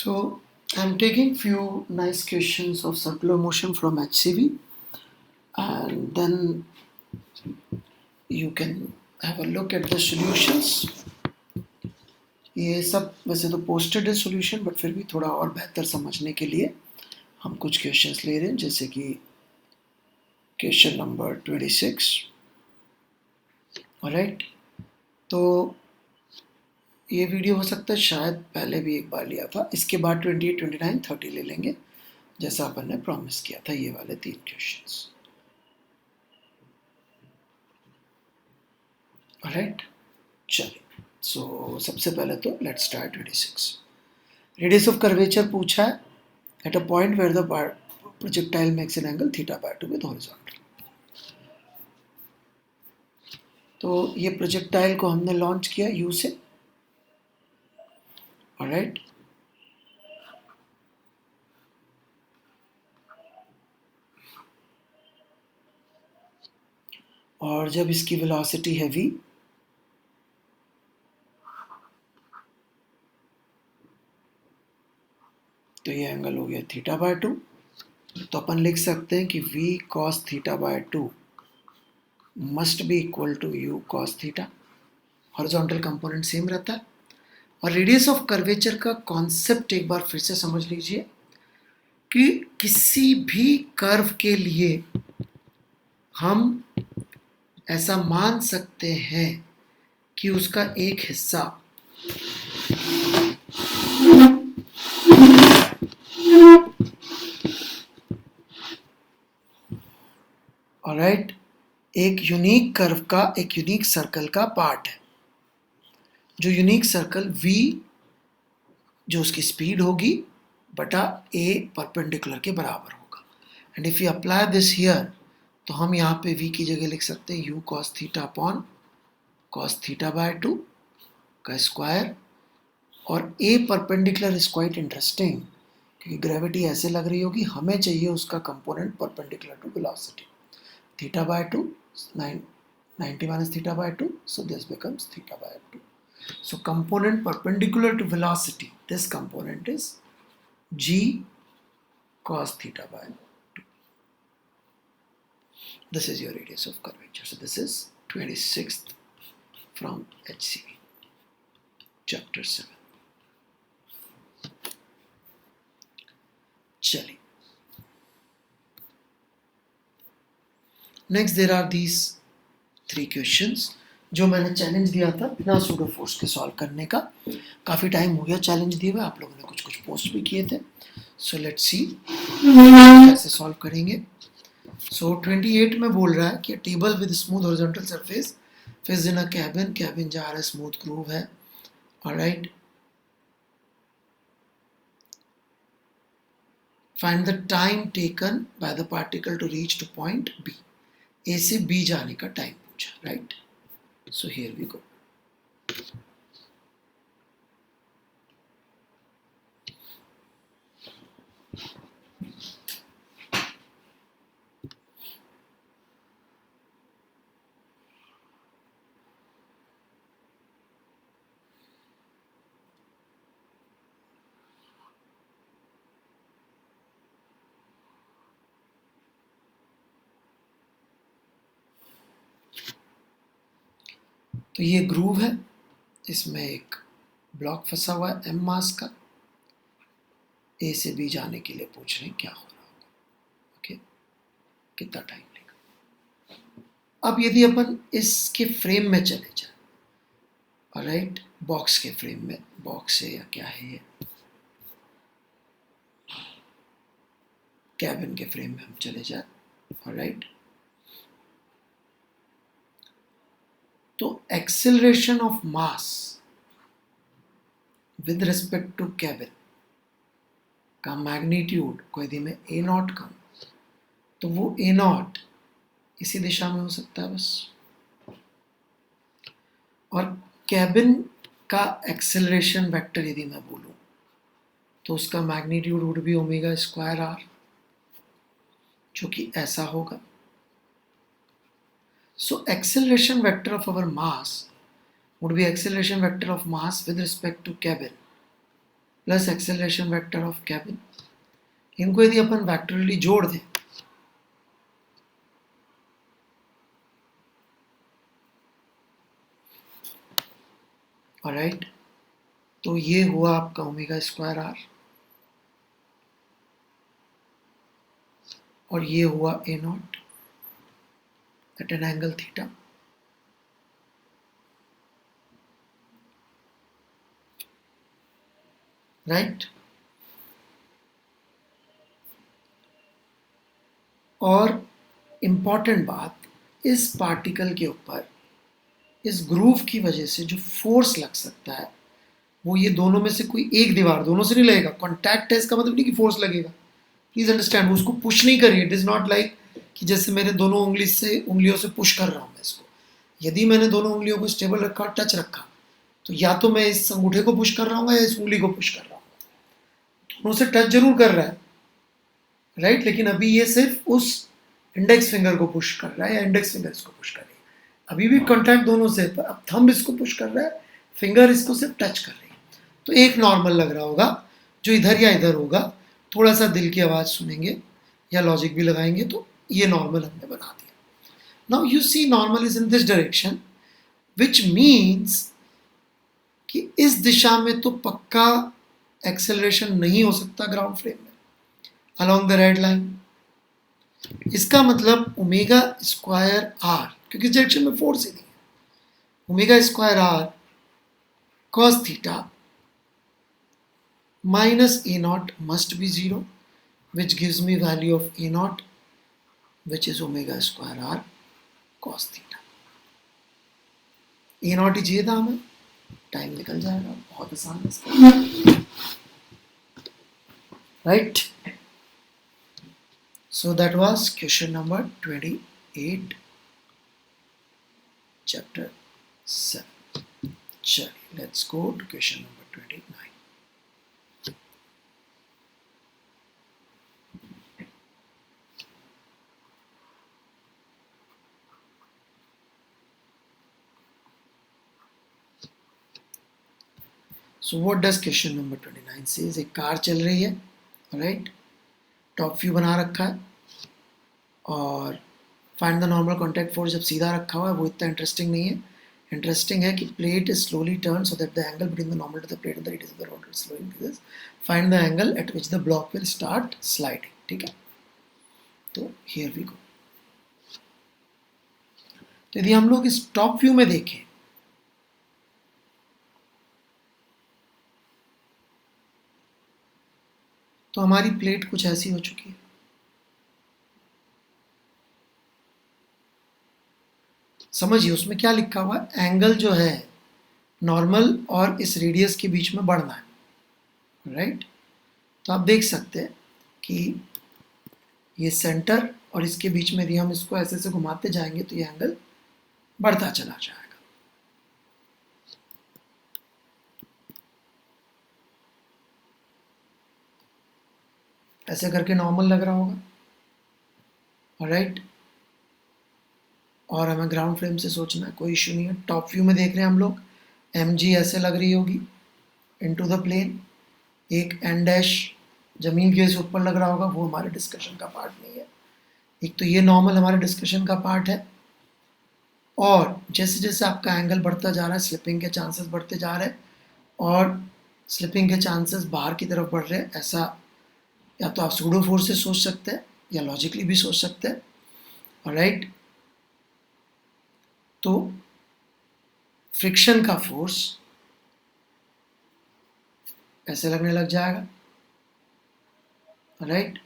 So I'm taking few nice questions of circular motion from HCV, and then you can have a look at the solutions. ये सब वैसे तो posted है solution, but फिर भी थोड़ा और बेहतर समझने के लिए हम कुछ क्वेश्चंस ले रहे हैं, जैसे कि क्वेश्चन नंबर 26। ऑलराइट, तो ये वीडियो हो सकता है शायद पहले भी एक बार लिया था, इसके बाद 28, 29, 30 ले लेंगे, जैसा अपन ने प्रॉमिस किया था, ये वाले 3 क्वेश्चंस। ऑलराइट, चलिए। सो सबसे पहले तो let's start 26। Radius of curvature पूछा है at a point where the projectile makes an angle θ/2 with horizontal. तो ये प्रोजेक्टाइल को हमने लॉन्च किया यू से। ऑलराइट, और जब इसकी वेलोसिटी है v, तो ये एंगल हो गया θ/2। तो अपन लिख सकते हैं कि v cos θ/2 must be equal to u cos θ। Horizontal component same रहता है। और रेडियस ऑफ कर्वेचर का कॉन्सेप्ट एक बार फिर से समझ लीजिए कि किसी भी कर्व के लिए हम ऐसा मान सकते हैं कि उसका एक हिस्सा ऑलराइट एक यूनिक कर्व का, एक यूनिक सर्कल का पार्ट है। जो यूनिक सर्कल v जो उसकी स्पीड होगी बटा a परपेंडिकुलर के बराबर होगा। And if you apply this here, तो हम यहाँ पे v की जगह लिख सकते हैं u cos θ अपॉन cos θ/2 का स्क्वायर। और a perpendicular is quite interesting, क्योंकि ग्रेविटी ऐसे लग रही होगी, हमें चाहिए उसका component perpendicular to velocity. θ/2 90 minus θ/2, so this becomes θ/2. So component perpendicular to velocity, this component is g cos θ/2. This is your radius of curvature. So this is 26th from HCV, chapter 7. चलिए, next there are these 3 questions जो मैंने challenge दिया था बिना pseudo force के solve करने का। काफ़ी टाइम हो गया चैलेंज दिए हुए, आप लोगों ने कुछ कुछ पोस्ट भी किए थे। सो लेट्स सी कैसे सॉल्व करेंगे। सो 28 में बोल रहा है कि table with smooth horizontal surface fixed in a cabin, cabin जा रहा है, स्मूथ ग्रूव है। Alright, find the time taken by the particle to reach to point b. A से बी जाने का टाइम पूछा, right. So here we go. तो ये ग्रूव है, इसमें एक ब्लॉक फंसा हुआ है m मास का। ए से बी जाने के लिए पूछ रहे हैं क्या हो रहा होगा, ओके, कितना टाइम लेगा। अब यदि अपन इसके फ्रेम में चले जाए, ऑलराइट, बॉक्स के फ्रेम में, बॉक्स है या क्या है ये, कैबिन के फ्रेम में हम चले जाए, ऑलराइट, तो acceleration of mass with respect to cabin का मैग्नीट्यूड को यदि मैं ए नॉट कहूं, तो वो ए नॉट इसी दिशा में हो सकता है बस। और कैबिन का एक्सेलरेशन वेक्टर यदि मैं बोलूं, तो उसका magnitude would be omega square r, जो कि ऐसा होगा। So acceleration vector of our mass would be acceleration vector of mass with respect to cabin plus acceleration vector of Kevin. इनको यदि अपन वेक्टरली जोड़ दें ऑलराइट, तो ये हुआ आपका ओमेगा स्क्वायर आर और ये हुआ a naught at an angle theta. Right, और इंपॉर्टेंट बात, इस पार्टिकल के ऊपर इस ग्रूव की वजह से जो फोर्स लग सकता है वो ये दोनों में से कोई एक दीवार, दोनों से नहीं लगेगा। कॉन्टैक्ट है इसका मतलब नहीं कि फोर्स लगेगा, प्लीज अंडरस्टैंड। उसको पुश नहीं करिए, इट इज नॉट लाइक कि जैसे मेरे दोनों उंगलियों से पुश कर रहा हूँ मैं इसको। यदि मैंने दोनों उंगलियों को स्टेबल रखा, टच रखा, तो या तो मैं इस अंगूठे को पुश कर रहा हूँ या इस उंगली को पुश कर रहा हूँ, दोनों से टच जरूर कर रहा है राइट, लेकिन अभी ये सिर्फ उस इंडेक्स फिंगर को पुश कर रहा है या इंडेक्स फिंगर इसको पुश कर रही है। अभी भी कॉन्टैक्ट दोनों से, पर अब थंब इसको पुश कर रहा है, फिंगर इसको सिर्फ टच कर रही है। तो एक नॉर्मल लग रहा होगा जो इधर या इधर होगा, थोड़ा सा दिल की आवाज़ सुनेंगे या लॉजिक भी लगाएंगे तो ये नॉर्मल हमने बना दिया। Now you see normal is in this direction, which means कि इस दिशा में तो पक्का एक्सेलरेशन नहीं हो सकता ग्राउंड फ्रेम में अलोंग द रेड लाइन। इसका मतलब ओमेगा स्क्वायर आर, क्योंकि इस डायरेक्शन में फोर्स ही नहीं है, omega square r cos theta minus a naught must be 0, which gives me value of a naught, which is omega square r cos theta. a naught ही चाहिए था हमें, time निकल जाएगा, बहुत आसान है इसका right. So that was question number 28, chapter 7. चलिए, let's go to question number 29. So what does question number 29 says? एक कार चल रही है राइट, टॉप व्यू बना रखा है और find the normal contact force जब सीधा रखा हुआ है वो इतना इंटरेस्टिंग नहीं है। इंटरेस्टिंग है कि plate is slowly turn so that the angle between the normal to the plate and the radius of the rotor slow increases. Find the angle at which the block will start sliding. ठीक है, तो here we go. तो यदि हम लोग इस top view में देखें तो हमारी प्लेट कुछ ऐसी हो चुकी है। समझिए उसमें क्या लिखा हुआ है, एंगल जो है नॉर्मल और इस रेडियस के बीच में बढ़ना है राइट। तो आप देख सकते हैं कि ये सेंटर और इसके बीच में यदि हम इसको ऐसे से घुमाते जाएंगे तो ये एंगल बढ़ता चला जाएगा। ऐसे करके नॉर्मल लग रहा होगा राइट, और हमें ग्राउंड फ्रेम से सोचना है, कोई इशू नहीं है। टॉप व्यू में देख रहे हैं हम लोग, एम जी ऐसे लग रही होगी इनटू द प्लेन, एक एन डैश जमीन के से ऊपर लग रहा होगा, वो हमारे डिस्कशन का पार्ट नहीं है। एक तो ये नॉर्मल हमारे डिस्कशन का पार्ट है, और जैसे जैसे आपका एंगल बढ़ता जा रहा है स्लिपिंग के चांसेस बढ़ते जा रहे हैं, और स्लिपिंग के चांसेस बाहर की तरफ बढ़ रहे हैं। ऐसा या तो आप सूडो फोर्स से सोच सकते हैं या लॉजिकली भी सोच सकते हैं ऑलराइट। तो फ्रिक्शन का फोर्स ऐसे लगने लग जाएगा राइट,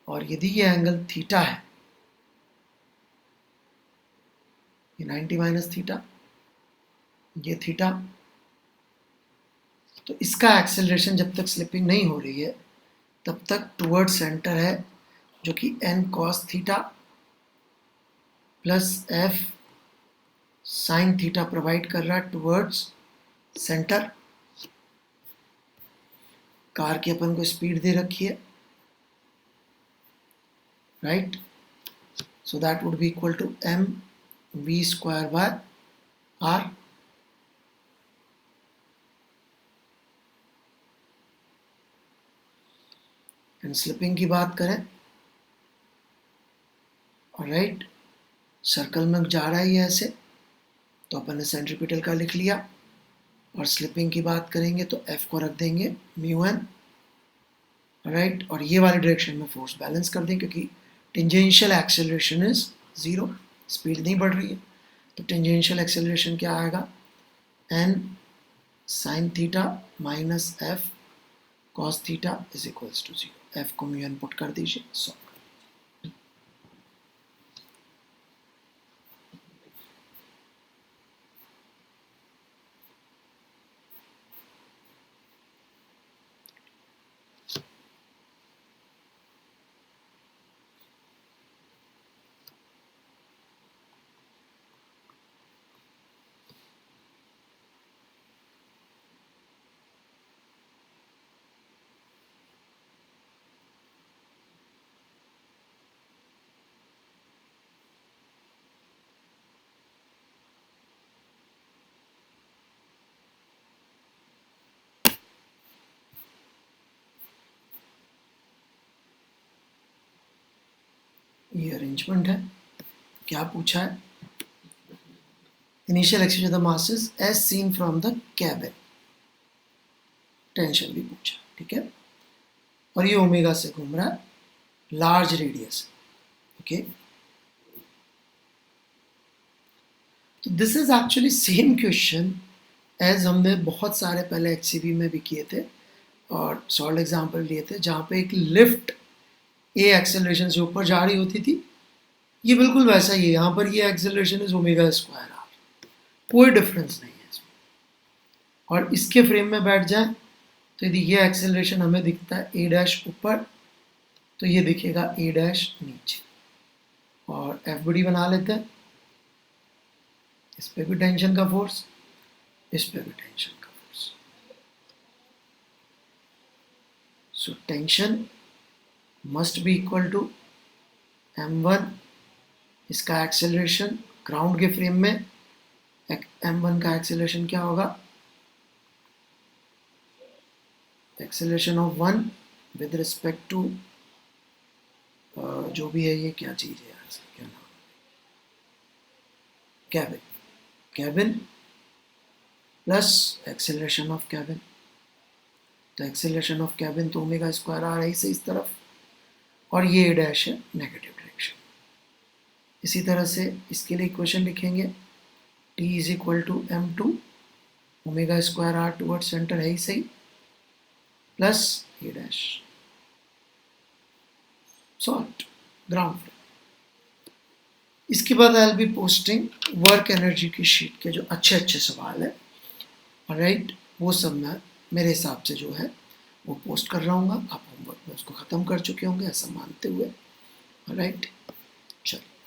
और यदि ये एंगल थीटा है, ये 90 माइनस थीटा, ये थीटा, तो इसका एक्सेलरेशन जब तक स्लिपिंग नहीं हो रही है तब तक टुवर्ड सेंटर है, जो कि n cos theta plus f sin theta provide कर रहा है टुवर्ड्स सेंटर। कार की अपन को स्पीड दे रखी है right, so that would be equal to m v square by r। And slipping की बात करें, ऑलराइट, सर्कल में जा रहा है ये ऐसे, तो अपन ने सेंट्रीपिटल का लिख लिया। और स्लिपिंग की बात करेंगे तो F को रख देंगे μn, राइट, और ये वाली डायरेक्शन में फोर्स बैलेंस कर दें क्योंकि टेंजेंशियल एक्सेलरेशन इज 0, स्पीड नहीं बढ़ रही है, तो टेंजेंशियल एक्सेलरेशन क्या आएगा, n sin theta minus F cos theta is equals to 0। F को μn पुट कर दीजिए, सॉल्व। ये अरेंजमेंट है। क्या पूछा है, initial acceleration of the masses as seen from the cabin, tension भी पूछा, ठीक है, और ये ओमेगा से घूम रहा है, लार्ज रेडियस, ओके। तो this is actually same question as हमने बहुत सारे पहले HCB में भी किए थे और सॉल्व एग्जाम्पल लिए थे, जहाँ पे एक लिफ्ट ए एक्सेलरेशन से ऊपर जा रही होती थी। ये बिल्कुल वैसा ही है, यहाँ पर ये acceleration is omega square r, कोई डिफरेंस नहीं है इसमें। और इसके फ्रेम में बैठ जाए तो यदि ये एक्सेलरेशन हमें दिखता है ए डैश ऊपर, तो ये दिखेगा ए डैश नीचे। और एफ बी बना लेते हैं, इस पे भी टेंशन का फोर्स, इस पे भी टेंशन का force. So tension must be equal to m1, इसका एक्सेलरेशन ग्राउंड के फ्रेम में m1 का एक्सेलरेशन क्या होगा, acceleration of 1 with respect to जो भी है, ये क्या चीज़ है यार, क्या नाम, cabin, cabin plus acceleration of cabin. तो एक्सेलरेशन ऑफ कैबिन तो ओमेगा स्क्वायर आ रही से इस तरफ, और ये ए डैश है नेगेटिव डायरेक्शन। इसी तरह से इसके लिए इक्वेशन लिखेंगे, T is equal to m2 omega square r toward centre है ही सही, plus A dash, solve ground floor. इसके बाद I will be posting work energy की शीट के जो अच्छे अच्छे सवाल है, राइट, वो सब मैं मेरे हिसाब से जो है वो पोस्ट कर रहा हूँ। आप होमवर्क में उसको ख़त्म कर चुके होंगे ऐसा मानते हुए, राइट, चलिए।